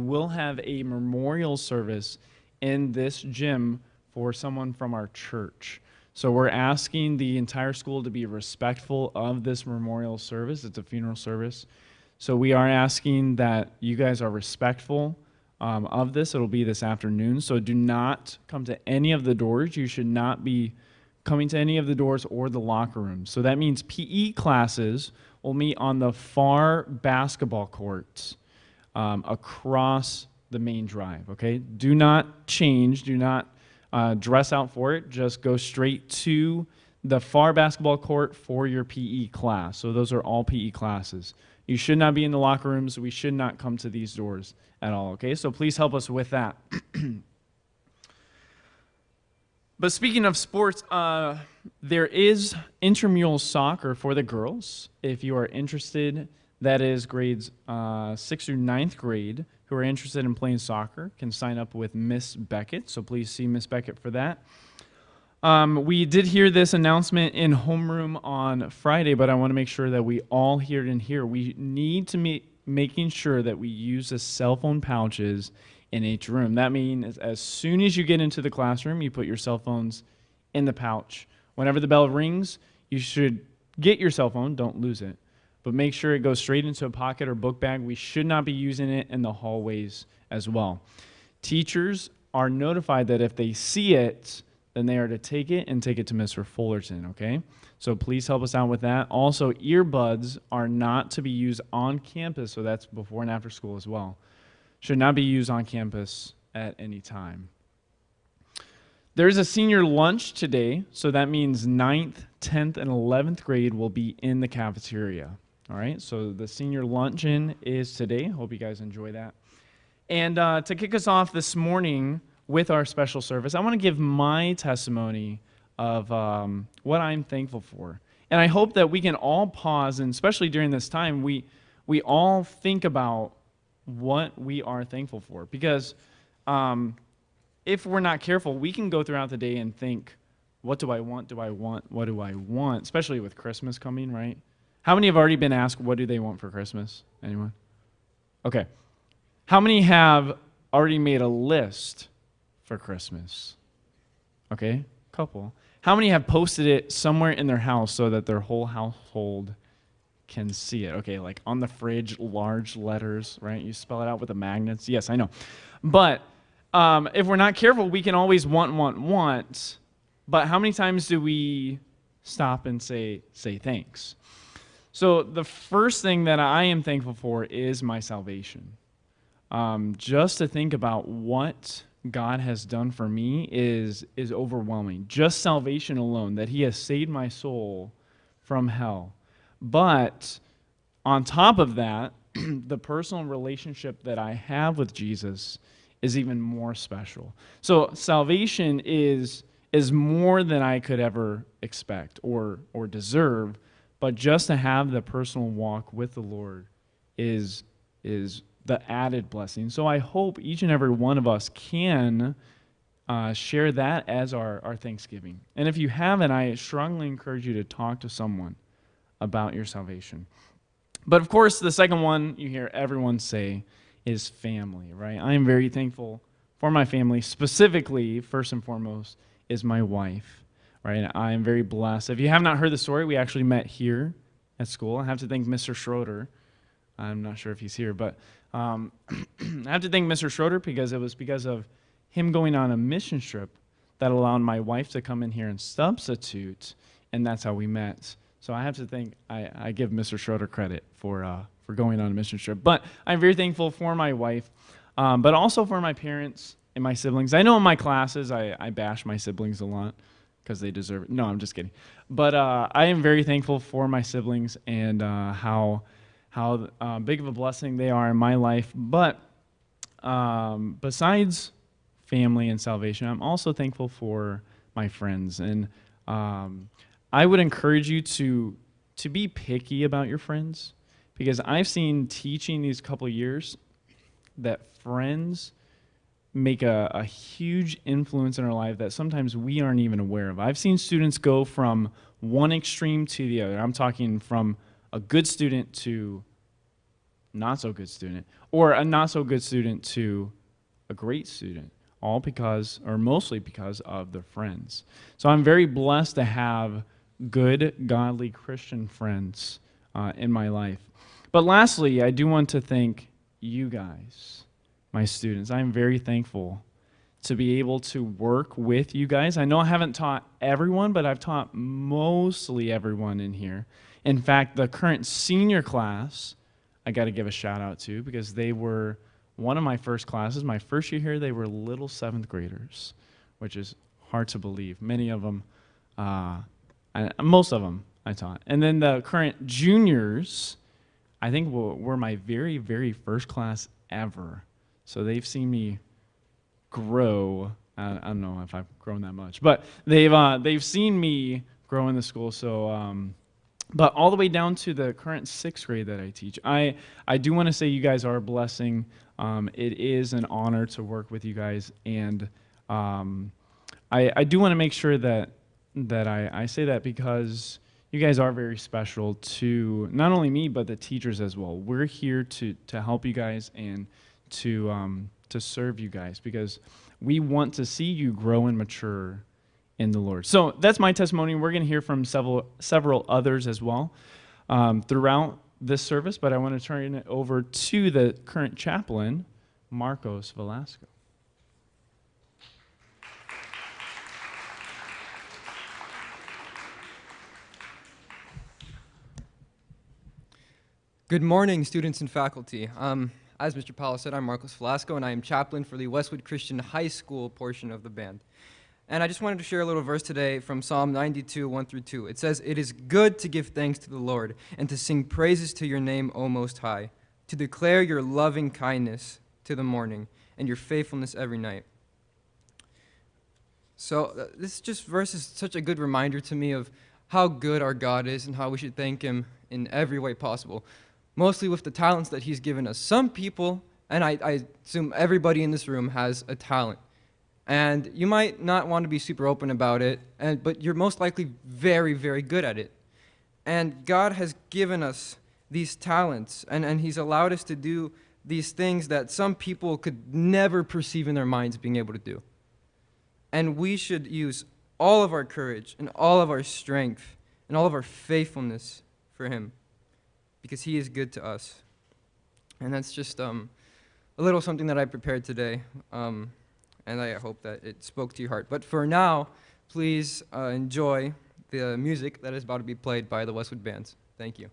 will have a memorial service in this gym for someone from our church. So we're asking the entire school to be respectful of this memorial service. It's a funeral service. So we are asking that you guys are respectful of this. It'll be this afternoon. So do not come to any of the doors. You should not be coming to any of the doors or the locker rooms. So that means PE classes will meet on the far basketball courts across the main drive, okay? Do not change. Do not dress out for it. Just go straight to the far basketball court for your PE class. So those are all PE classes. You should not be in the locker rooms. We should not come to these doors at all, okay? So please help us with that. But speaking of sports, there is intramural soccer for the girls. If you are interested, that is grades 6th through 9th grade who are interested in playing soccer can sign up with Miss Beckett. So please see Miss Beckett for that. We did hear this announcement in homeroom on Friday, but I want to make sure that we all hear it in here. We need to making sure that we use the cell phone pouches in each room. That means as soon as you get into the classroom, you put your cell phones in the pouch. Whenever the bell rings, you should get your cell phone, don't lose it, but make sure it goes straight into a pocket or book bag. We should not be using it in the hallways as well. Teachers are notified that if they see it, then they are to take it and take it to Mr. Fullerton, okay? So please help us out with that. Also, earbuds are not to be used on campus, so that's before and after school as well. Should not be used on campus at any time. There's a senior lunch today, so that means 9th, 10th, and 11th grade will be in the cafeteria. All right, so the senior luncheon is today. Hope you guys enjoy that. And to kick us off this morning with our special service, I want to give my testimony of what I'm thankful for. And I hope that we can all pause, and especially during this time, we all think about what we are thankful for. Because if we're not careful, we can go throughout the day and think, what do I want? Do I want? What do I want? Especially with Christmas coming, right? How many have already been asked, what do they want for Christmas? Anyone? Okay. How many have already made a list for Christmas? Okay, couple. How many have posted it somewhere in their house so that their whole household can see it? Okay, like on the fridge, large letters, right? You spell it out with the magnets. Yes, I know. But if we're not careful, we can always want. But how many times do we stop and say thanks? So the first thing that I am thankful for is my salvation. Just to think about what God has done for me is overwhelming. Just salvation alone, that he has saved my soul from hell. But on top of that, the personal relationship that I have with Jesus is even more special. So salvation is more than I could ever expect or deserve, but just to have the personal walk with the Lord is the added blessing. So I hope each and every one of us can share that as our Thanksgiving. And if you haven't, I strongly encourage you to talk to someone about your salvation. But of course, the second one you hear everyone say is family, right? I am very thankful for my family. Specifically, first and foremost, is my wife, right? I am very blessed. If you have not heard the story, we actually met here at school. I have to thank Mr. Schroeder. I'm not sure if he's here, but I have to thank Mr. Schroeder because it was because of him going on a mission trip that allowed my wife to come in here and substitute, and that's how we met. So I have to thank, I give Mr. Schroeder credit for going on a mission trip. But I'm very thankful for my wife, but also for my parents and my siblings. I know in my classes I bash my siblings a lot because they deserve it. No, I'm just kidding. But I am very thankful for my siblings and how big of a blessing they are in my life. But besides family and salvation, I'm also thankful for my friends. And I would encourage you to be picky about your friends, because I've seen teaching these couple of years that friends make a huge influence in our life that sometimes we aren't even aware of. I've seen students go from one extreme to the other. I'm talking from a good student to not so good student, or a not so good student to a great student, all because, or mostly because of their friends. So I'm very blessed to have good, godly Christian friends in my life. But lastly, I do want to thank you guys, my students. I am very thankful to be able to work with you guys. I know I haven't taught everyone, but I've taught mostly everyone in here. In fact, the current senior class, I got to give a shout out to because they were one of my first classes. My first year here, they were little 7th graders, which is hard to believe. Many of them, most of them I taught. And then the current juniors, I think were my very, very first class ever. So they've seen me grow. I don't know if I've grown that much, but they've seen me grow in the school. So, but all the way down to the current 6th grade that I teach, I do want to say you guys are a blessing. It is an honor to work with you guys, and I do want to make sure that I say that because you guys are very special to not only me but the teachers as well. We're here to help you guys and to serve you guys because we want to see you grow and mature in the Lord. So that's my testimony. We're going to hear from several others as well throughout this service, but I want to turn it over to the current chaplain, Marcos Velasco. Good morning, students and faculty. As Mr. Powell said, I'm Marcos Velasco, and I am chaplain for the Westwood Christian High School portion of the band. And I just wanted to share a little verse today from Psalm 92, 1 through 2. It says, "It is good to give thanks to the Lord and to sing praises to your name, O Most High, to declare your loving kindness to the morning and your faithfulness every night." So this verse is such a good reminder to me of how good our God is and how we should thank him in every way possible. Mostly with the talents that he's given us. Some people, and I assume everybody in this room has a talent. And you might not want to be super open about it, but you're most likely very, very good at it. And God has given us these talents, and he's allowed us to do these things that some people could never perceive in their minds being able to do. And we should use all of our courage and all of our strength and all of our faithfulness for him, because he is good to us. And that's just a little something that I prepared today, and I hope that it spoke to your heart. But for now, please enjoy the music that is about to be played by the Westwood Bands. Thank you.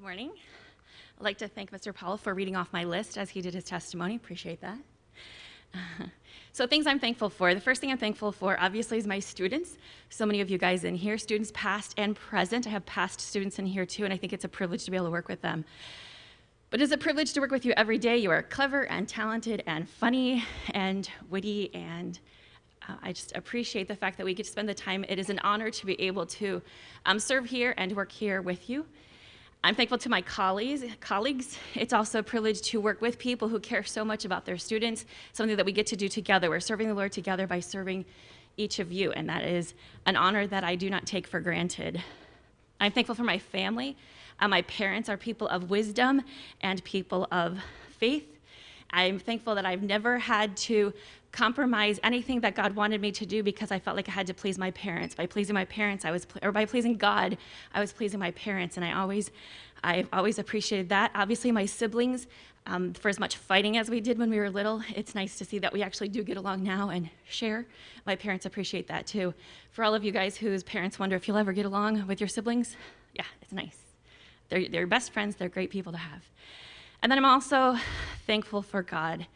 morning. I'd like to thank Mr. Powell for reading off my list as he did his testimony. Appreciate that. So things I'm thankful for. The first thing I'm thankful for, obviously, is my students. So many of you guys in here, students past and present. I have past students in here too, and I think it's a privilege to be able to work with them. But it's a privilege to work with you every day. You are clever and talented and funny and witty, and I just appreciate the fact that we get to spend the time. It is an honor to be able to serve here and work here with you. I'm thankful to my colleagues. It's also a privilege to work with people who care so much about their students, something that we get to do together. We're serving the Lord together by serving each of you, and that is an honor that I do not take for granted. I'm thankful for my family. My parents are people of wisdom and people of faith. I'm thankful that I've never had to compromise anything that God wanted me to do because I felt like I had to please my parents. By pleasing my parents, or by pleasing God, I was pleasing my parents, and I've always appreciated that. Obviously, my siblings, for as much fighting as we did when we were little, it's nice to see that we actually do get along now and share. My parents appreciate that too. For all of you guys whose parents wonder if you'll ever get along with your siblings, yeah, it's nice. They're your best friends. They're great people to have. And then I'm also thankful for God.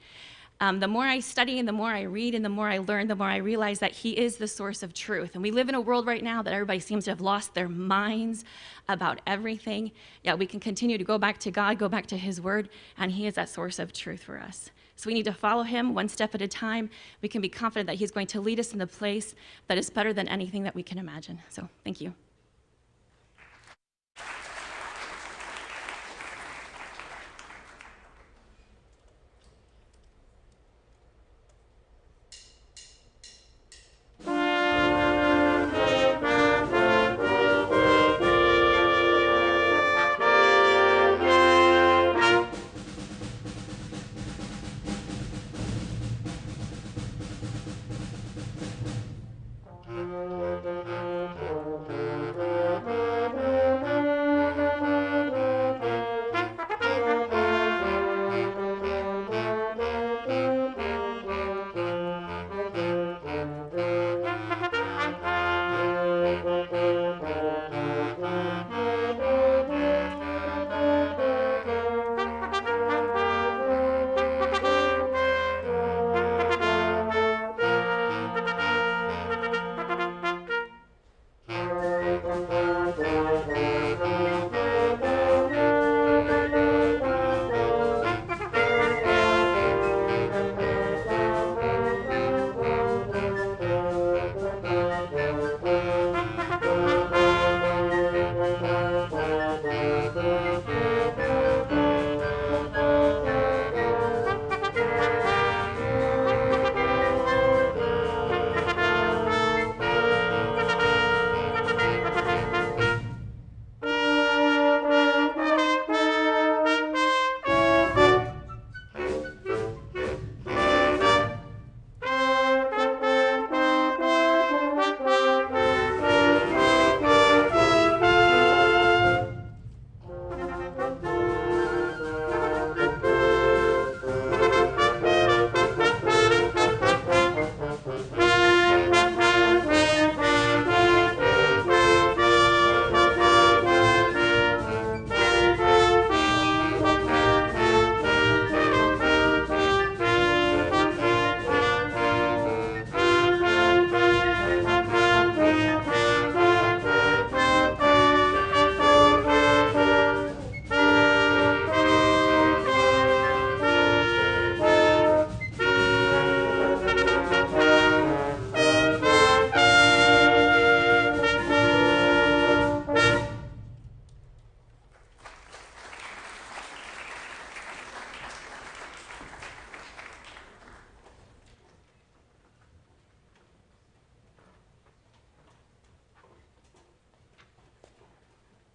The more I study and the more I read and the more I learn, the more I realize that he is the source of truth. And we live in a world right now that everybody seems to have lost their minds about everything. Yeah, we can continue to go back to God, go back to his word, and he is that source of truth for us. So we need to follow him one step at a time. We can be confident that he's going to lead us in the place that is better than anything that we can imagine. So thank you.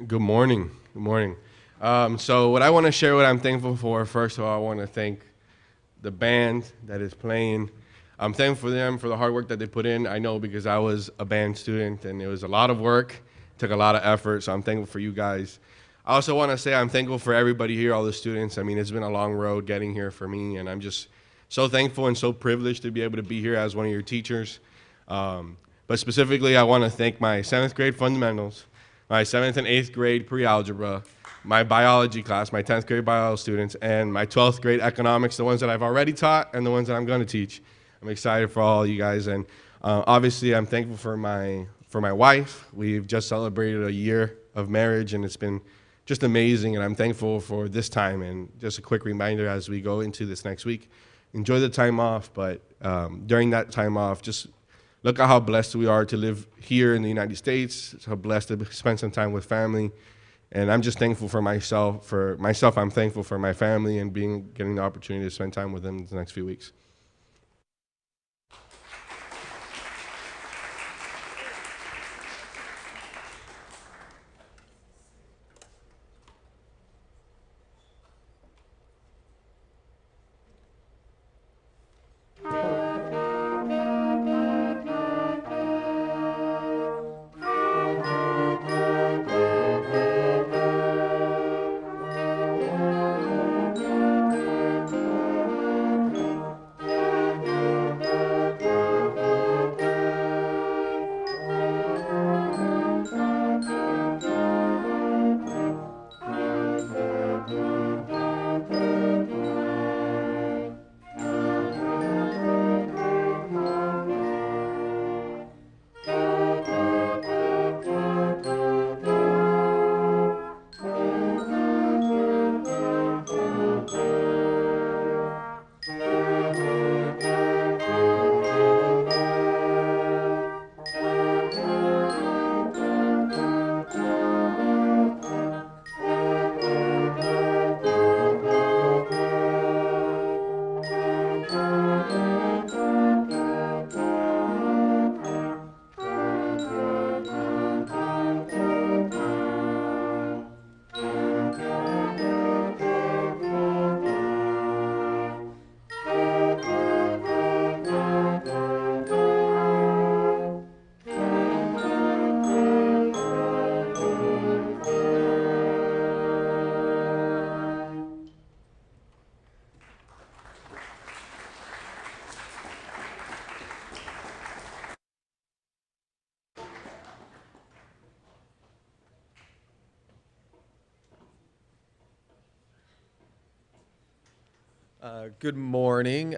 Good morning. Good morning. So what I want to share, what I'm thankful for, first of all, I want to thank the band that is playing. I'm thankful for them for the hard work that they put in. I know because I was a band student, and it was a lot of work, took a lot of effort, so I'm thankful for you guys. I also want to say I'm thankful for everybody here, all the students. I mean, it's been a long road getting here for me, and I'm just so thankful and so privileged to be able to be here as one of your teachers. But specifically, I want to thank my 7th grade fundamentals. my 7th and 8th grade pre-algebra, my biology class, my 10th grade biology students, and my 12th grade economics, the ones that I've already taught and the ones that I'm going to teach. I'm excited for all you guys, and obviously I'm thankful for my wife. We've just celebrated a year of marriage, and it's been just amazing, and I'm thankful for this time. And just a quick reminder as we go into this next week, enjoy the time off, but during that time off, just look at how blessed we are to live here in the United States, how blessed to spend some time with family. And I'm just thankful for myself. I'm thankful for my family and getting the opportunity to spend time with them the next few weeks. Good morning.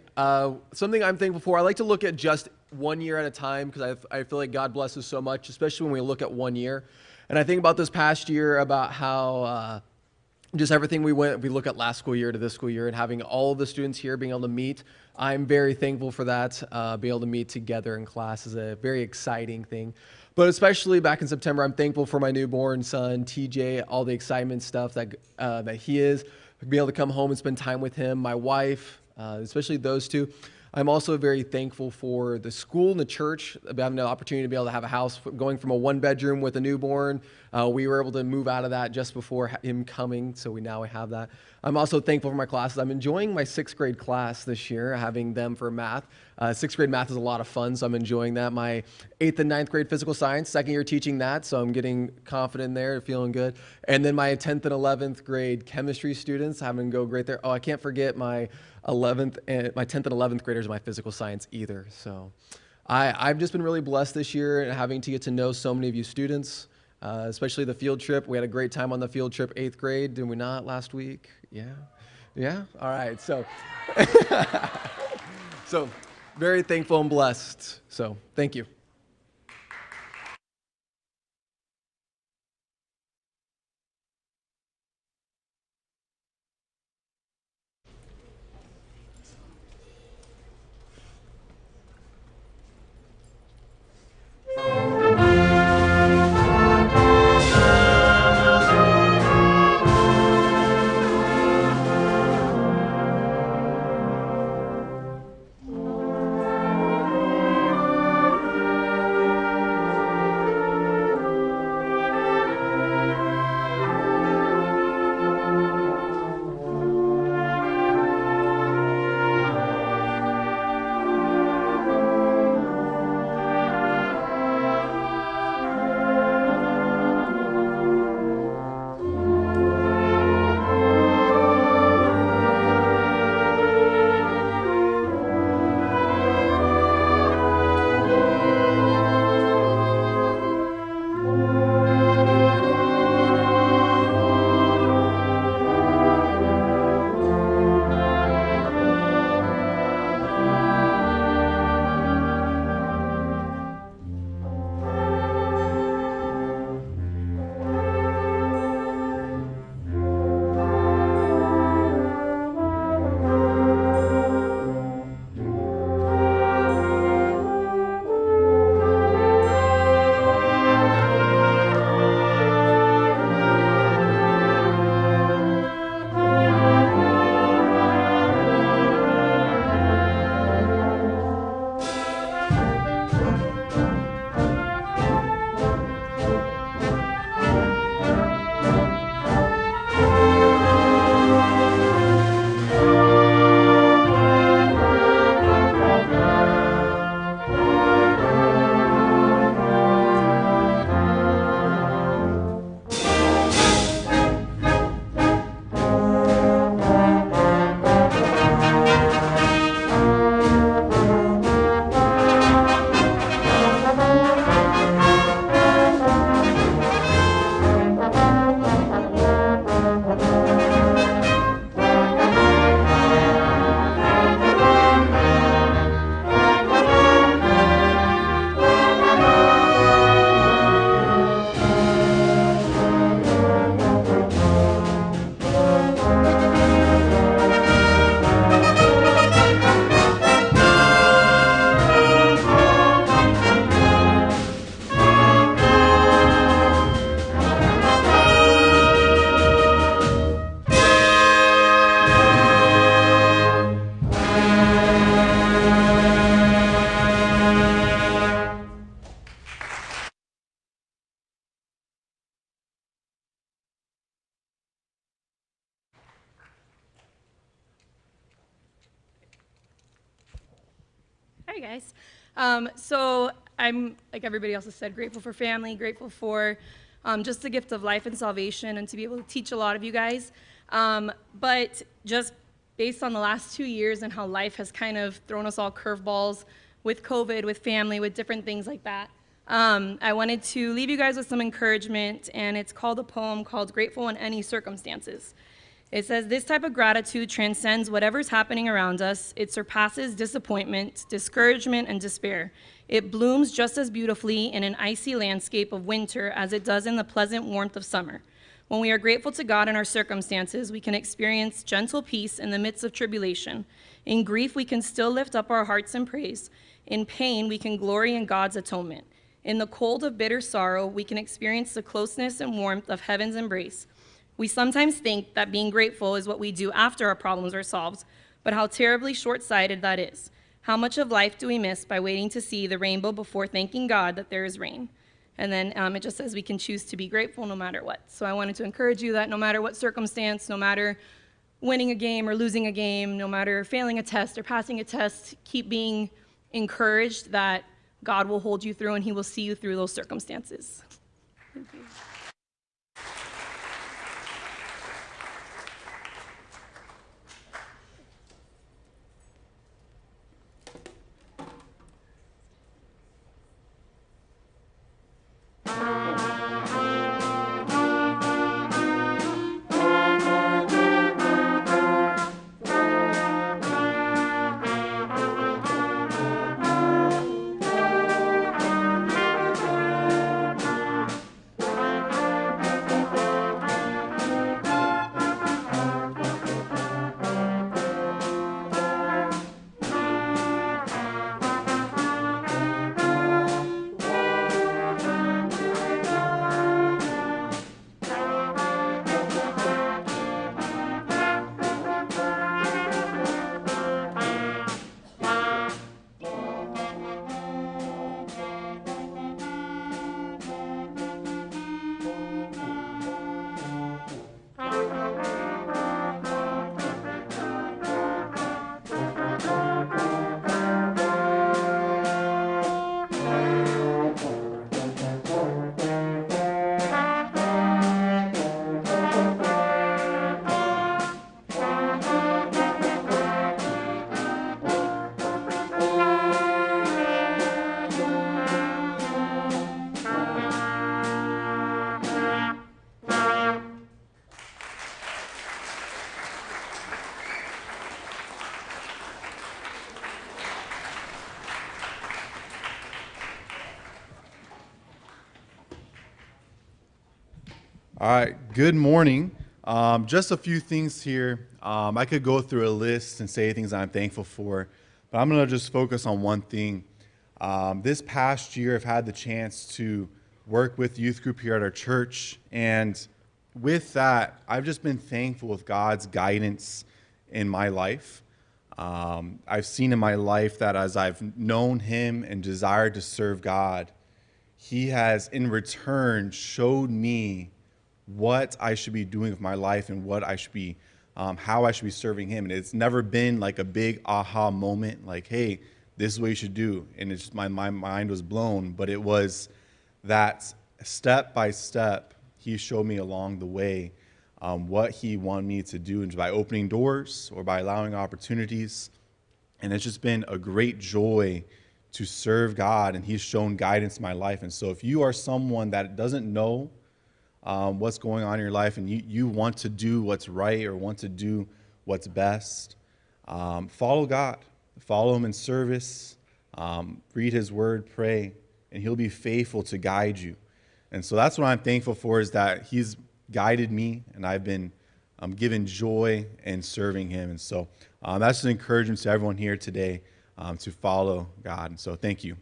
Something I'm thankful for, I like to look at just 1 year at a time because I feel like God blesses so much, especially when we look at 1 year. And I think about this past year, about how just everything we look at last school year to this school year, and having all of the students here being able to meet. I'm very thankful for that. Being able to meet together in class is a very exciting thing. But especially back in September, I'm thankful for my newborn son, TJ, all the excitement stuff that he is. Be able to come home and spend time with him, my wife, especially those two. I'm also very thankful for the school and the church, having the opportunity to be able to have a house going from a 1-bedroom with a newborn. We were able to move out of that just before him coming, so we now have that. I'm also thankful for my classes. I'm enjoying my 6th grade class this year, having them for math. 6th grade math is a lot of fun, so I'm enjoying that. My 8th and 9th grade physical science, 2nd year teaching that, so I'm getting confident there, feeling good. And then my 10th and 11th grade chemistry students, having go great there. Oh, I can't forget my 10th and 11th graders in my physical science either. So I've just been really blessed this year and having to get to know so many of you students, especially the field trip. We had a great time on the field trip, 8th grade, did we not, last week? Yeah? All right, so so very thankful and blessed. So thank you. Hi, guys. So I'm, like everybody else has said, grateful for family, grateful for just the gift of life and salvation, and to be able to teach a lot of you guys. But just based on the last 2 years and how life has kind of thrown us all curveballs with COVID, with family, with different things like that, I wanted to leave you guys with some encouragement, and it's called a poem called Grateful in Any Circumstances. It says, this type of gratitude transcends whatever's happening around us. It surpasses disappointment, discouragement, and despair. It blooms just as beautifully in an icy landscape of winter as it does in the pleasant warmth of summer. When we are grateful to God in our circumstances, we can experience gentle peace in the midst of tribulation. In grief, we can still lift up our hearts in praise. In pain, we can glory in God's atonement. In the cold of bitter sorrow, we can experience the closeness and warmth of heaven's embrace. We sometimes think that being grateful is what we do after our problems are solved, but how terribly short-sighted that is. How much of life do we miss by waiting to see the rainbow before thanking God that there is rain? And then it just says we can choose to be grateful no matter what. So I wanted to encourage you that no matter what circumstance, no matter winning a game or losing a game, no matter failing a test or passing a test, keep being encouraged that God will hold you through and he will see you through those circumstances. Thank you. All right, good morning. Just a few things here. I could go through a list and say things I'm thankful for, but I'm going to just focus on one thing. This past year, I've had the chance to work with youth group here at our church, and with that, I've just been thankful with God's guidance in my life. I've seen in my life that as I've known Him and desired to serve God, He has in return showed me what I should be doing with my life and what I should be, how I should be serving Him. And it's never been like a big aha moment, like, hey, this is what you should do. And it's just my mind was blown. But it was that step by step, He showed me along the way what He wanted me to do, and by opening doors or by allowing opportunities. And it's just been a great joy to serve God, and He's shown guidance in my life. And so if you are someone that doesn't know what's going on in your life, and you want to do what's right or want to do what's best, follow God. Follow Him in service. Read His Word, pray, and He'll be faithful to guide you. And so that's what I'm thankful for, is that He's guided me, and I've been given joy in serving Him. And so that's an encouragement to everyone here today to follow God. And so thank you.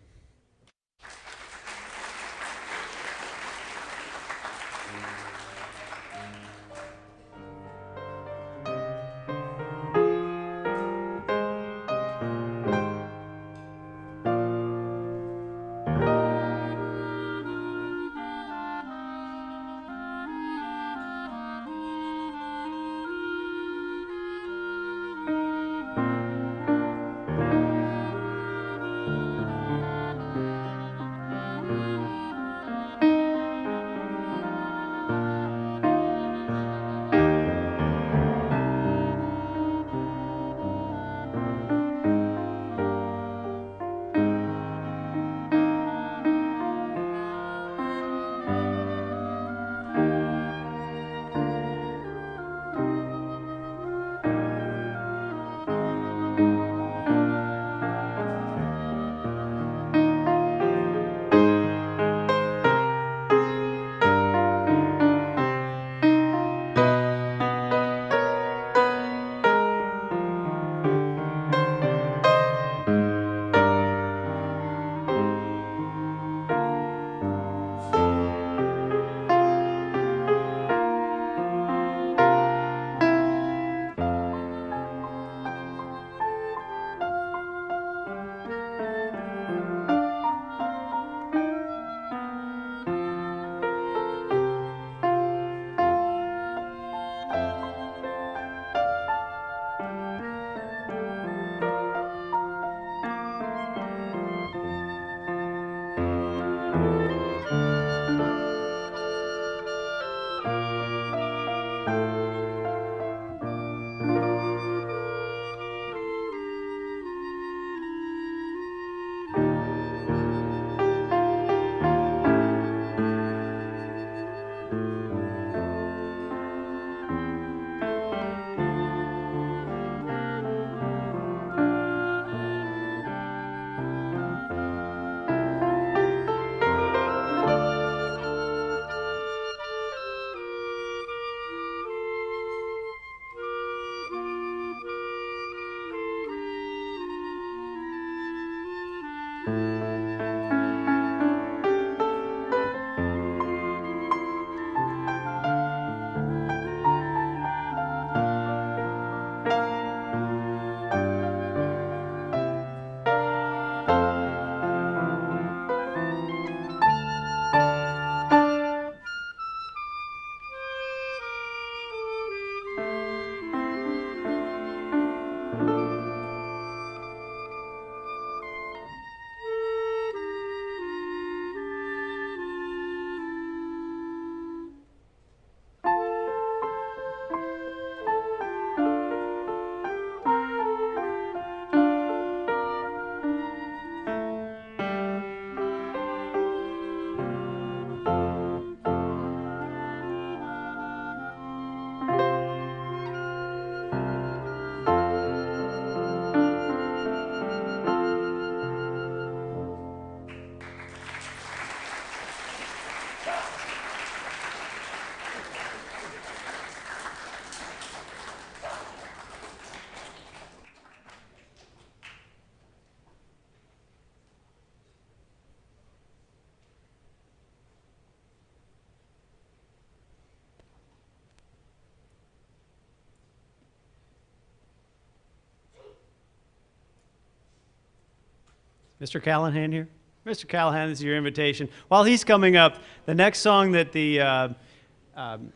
Mr. Callahan here? Mr. Callahan, this is your invitation. While he's coming up, the next song that the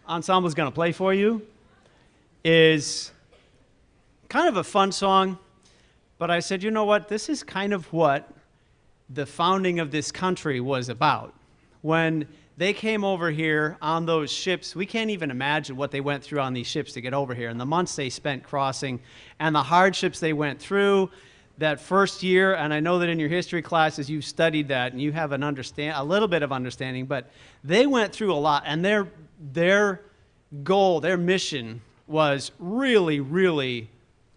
ensemble is going to play for you is kind of a fun song, but I said, you know what, this is kind of what the founding of this country was about. When they came over here on those ships, we can't even imagine what they went through on these ships to get over here, and the months they spent crossing, and the hardships they went through that first year. And I know that in your history classes you studied that, and you have a little bit of understanding, but they went through a lot, and their goal, their mission was really, really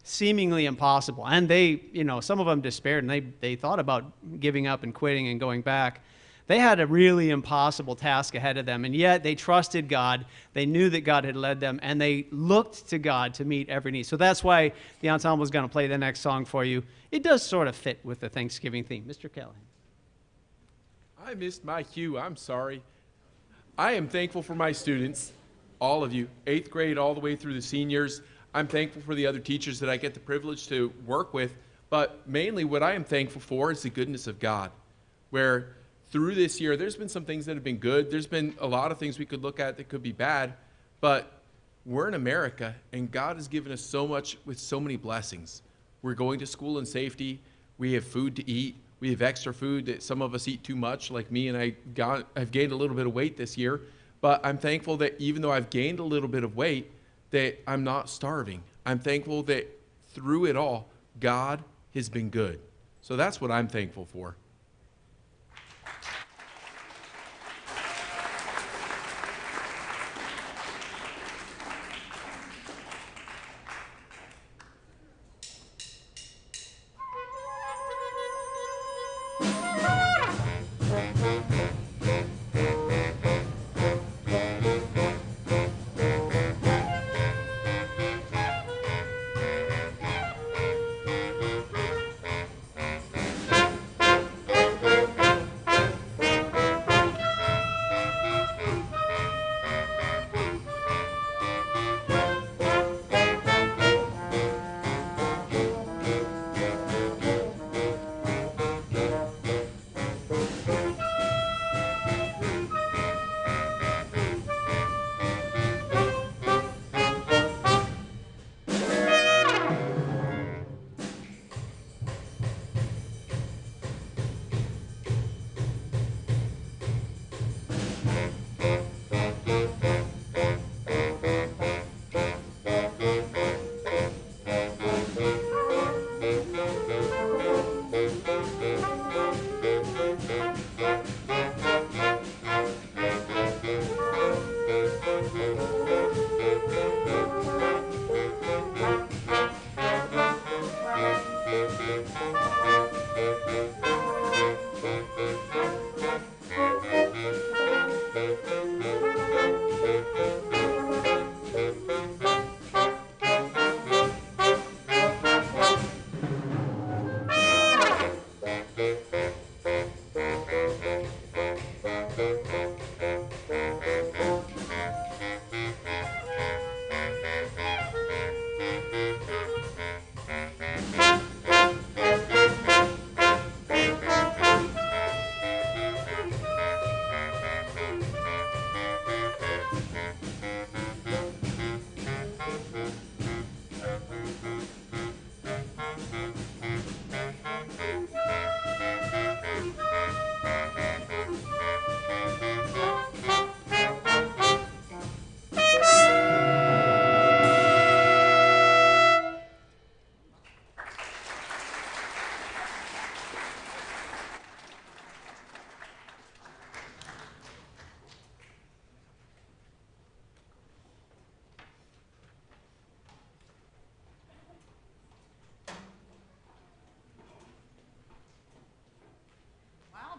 seemingly impossible. And they, some of them despaired, and they thought about giving up and quitting and going back. They had a really impossible task ahead of them, and yet they trusted God. They knew that God had led them, and they looked to God to meet every need. So that's why the ensemble is going to play the next song for you. It does sort of fit with the Thanksgiving theme. Mr. Callahan. I missed my cue. I'm sorry. I am thankful for my students, all of you, 8th grade all the way through the seniors. I'm thankful for the other teachers that I get the privilege to work with, but mainly what I am thankful for is the goodness of God, where through this year, there's been some things that have been good. There's been a lot of things we could look at that could be bad, but we're in America, and God has given us so much with so many blessings. We're going to school in safety. We have food to eat. We have extra food that some of us eat too much, like me, and I've gained a little bit of weight this year, but I'm thankful that even though I've gained a little bit of weight, that I'm not starving. I'm thankful that through it all, God has been good. So that's what I'm thankful for.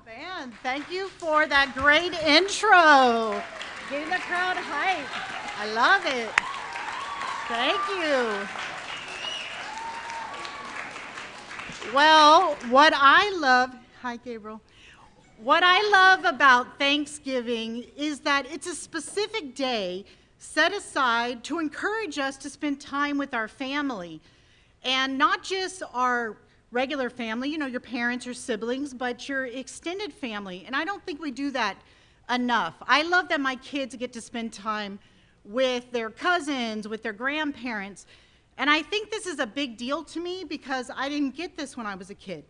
Band, thank you for that great intro. Getting the crowd hyped. I love it. Thank you. Well, what I love, hi Gabriel. What I love about Thanksgiving is that it's a specific day set aside to encourage us to spend time with our family, and not just our regular family, you know, your parents, your siblings, but your extended family. And I don't think we do that enough. I love that my kids get to spend time with their cousins, with their grandparents. And I think this is a big deal to me because I didn't get this when I was a kid.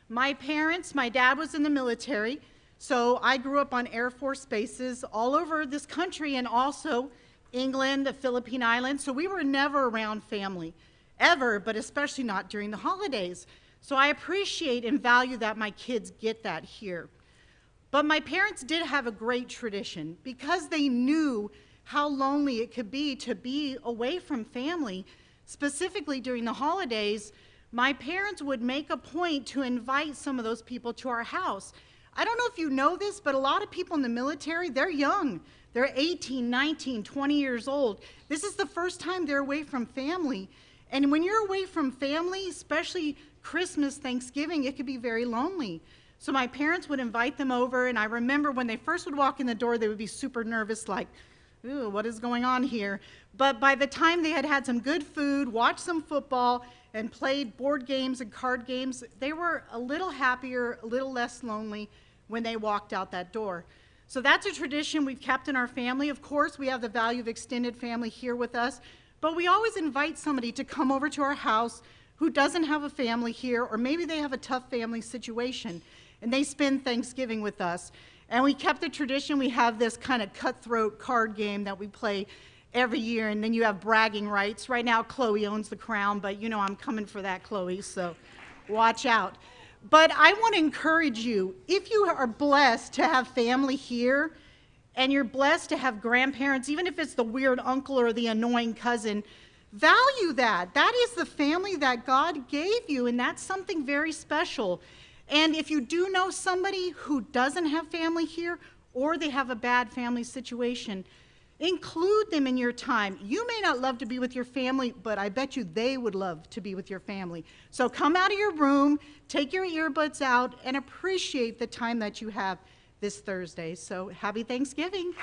My parents, my dad was in the military, so I grew up on Air Force bases all over this country and also England, the Philippine Islands. So we were never around family, ever, but especially not during the holidays. So I appreciate and value that my kids get that here. But my parents did have a great tradition because they knew how lonely it could be to be away from family. Specifically during the holidays, my parents would make a point to invite some of those people to our house. I don't know if you know this, but a lot of people in the military, they're young. They're 18, 19, 20 years old. This is the first time they're away from family. And when you're away from family, especially Christmas, Thanksgiving, it could be very lonely. So my parents would invite them over, and I remember when they first would walk in the door, they would be super nervous, like, ooh, what is going on here? But by the time they had had some good food, watched some football, and played board games and card games, they were a little happier, a little less lonely when they walked out that door. So that's a tradition we've kept in our family. Of course, we have the value of extended family here with us, but we always invite somebody to come over to our house who doesn't have a family here, or maybe they have a tough family situation, and they spend Thanksgiving with us. And we kept the tradition. We have this kind of cutthroat card game that we play every year, and then you have bragging rights. Right now, Chloe owns the crown, but you know I'm coming for that, Chloe, so watch out. But I want to encourage you, if you are blessed to have family here, and you're blessed to have grandparents, even if it's the weird uncle or the annoying cousin, value that. That is the family that God gave you, and that's something very special. And if you do know somebody who doesn't have family here, or they have a bad family situation, include them in your time. You may not love to be with your family, but I bet you they would love to be with your family. So come out of your room, take your earbuds out, and appreciate the time that you have this Thursday. So happy Thanksgiving.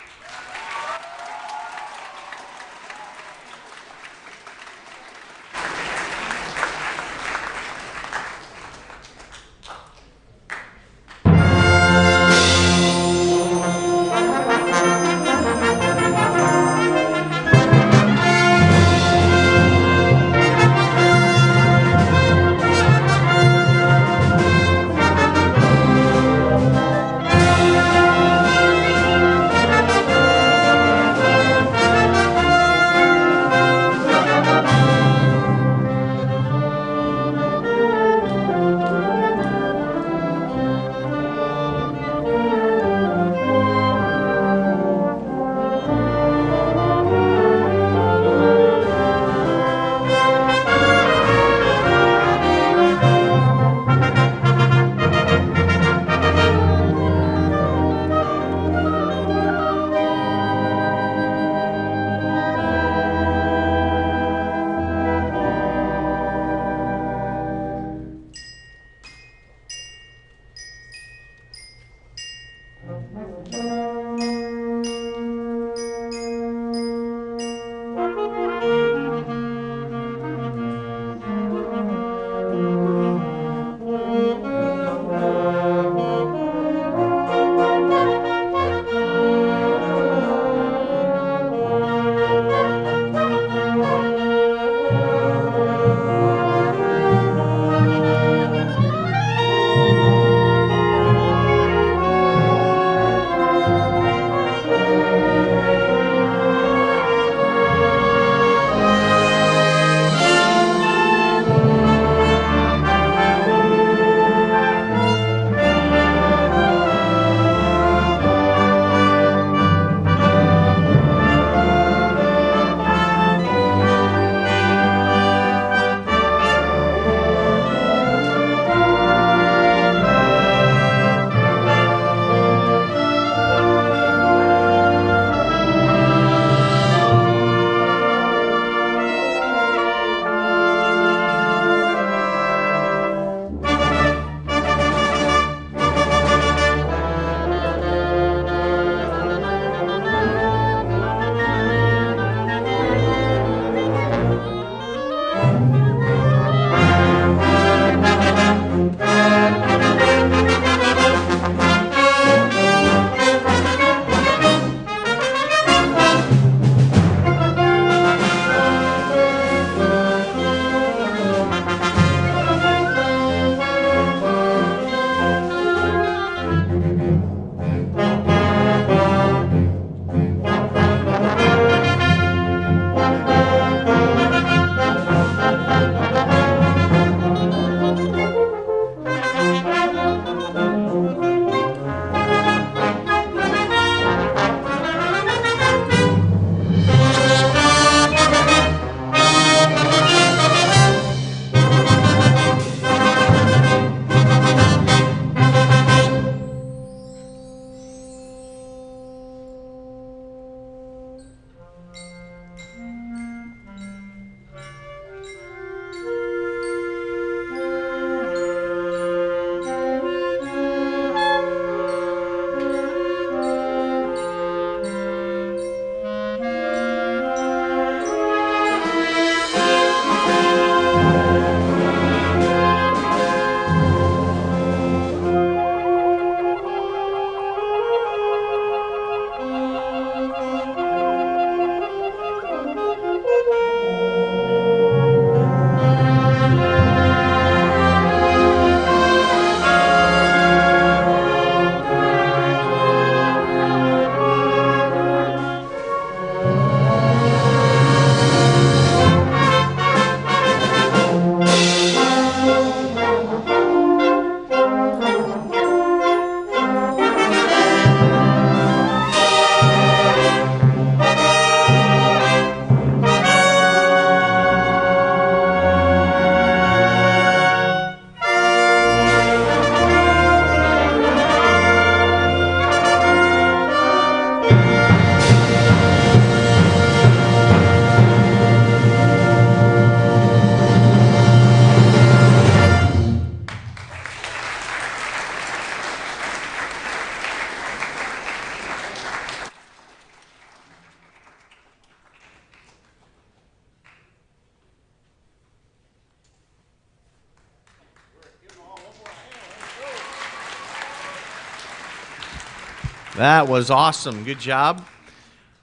That was awesome. Good job.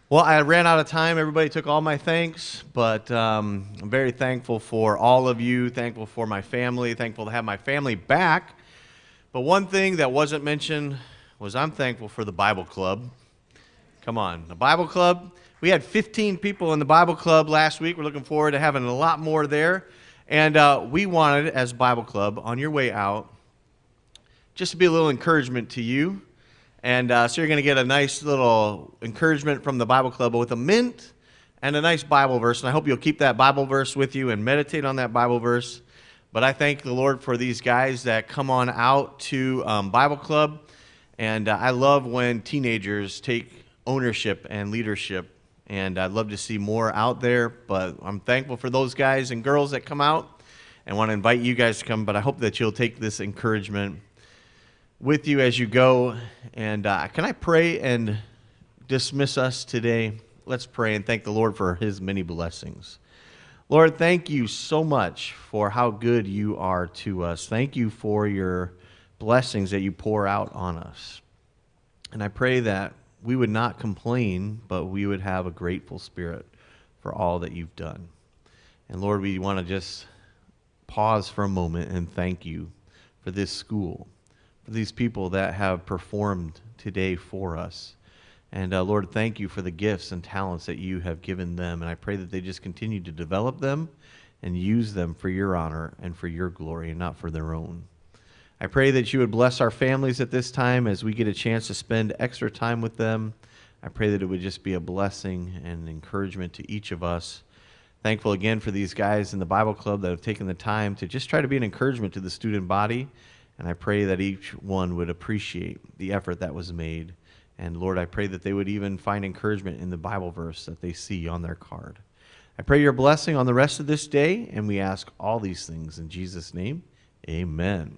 Well, I ran out of time. Everybody took all my thanks, but I'm very thankful for all of you, thankful for my family, thankful to have my family back. But one thing that wasn't mentioned was I'm thankful for the Bible Club. Come on, the Bible Club. We had 15 people in the Bible Club last week. We're looking forward to having a lot more there. And we wanted, as Bible Club, on your way out, just to be a little encouragement to you. And so you're going to get a nice little encouragement from the Bible Club with a mint and a nice Bible verse. And I hope you'll keep that Bible verse with you and meditate on that Bible verse. But I thank the Lord for these guys that come on out to Bible Club. And I love when teenagers take ownership and leadership. And I'd love to see more out there. But I'm thankful for those guys and girls that come out and want to invite you guys to come. But I hope that you'll take this encouragement with you as you go. And can I pray and dismiss us today? Let's pray and thank the Lord for his many blessings. Lord, thank you so much for how good you are to us. Thank you for your blessings that you pour out on us. And I pray that we would not complain, but we would have a grateful spirit for all that you've done. And Lord, we want to just pause for a moment and thank you for this school, for these people that have performed today for us. And Lord, thank you for the gifts and talents that you have given them. And I pray that they just continue to develop them and use them for your honor and for your glory and not for their own. I pray that you would bless our families at this time as we get a chance to spend extra time with them. I pray that it would just be a blessing and encouragement to each of us. Thankful again for these guys in the Bible Club that have taken the time to just try to be an encouragement to the student body. And I pray that each one would appreciate the effort that was made. And Lord, I pray that they would even find encouragement in the Bible verse that they see on their card. I pray your blessing on the rest of this day, and we ask all these things in Jesus' name. Amen.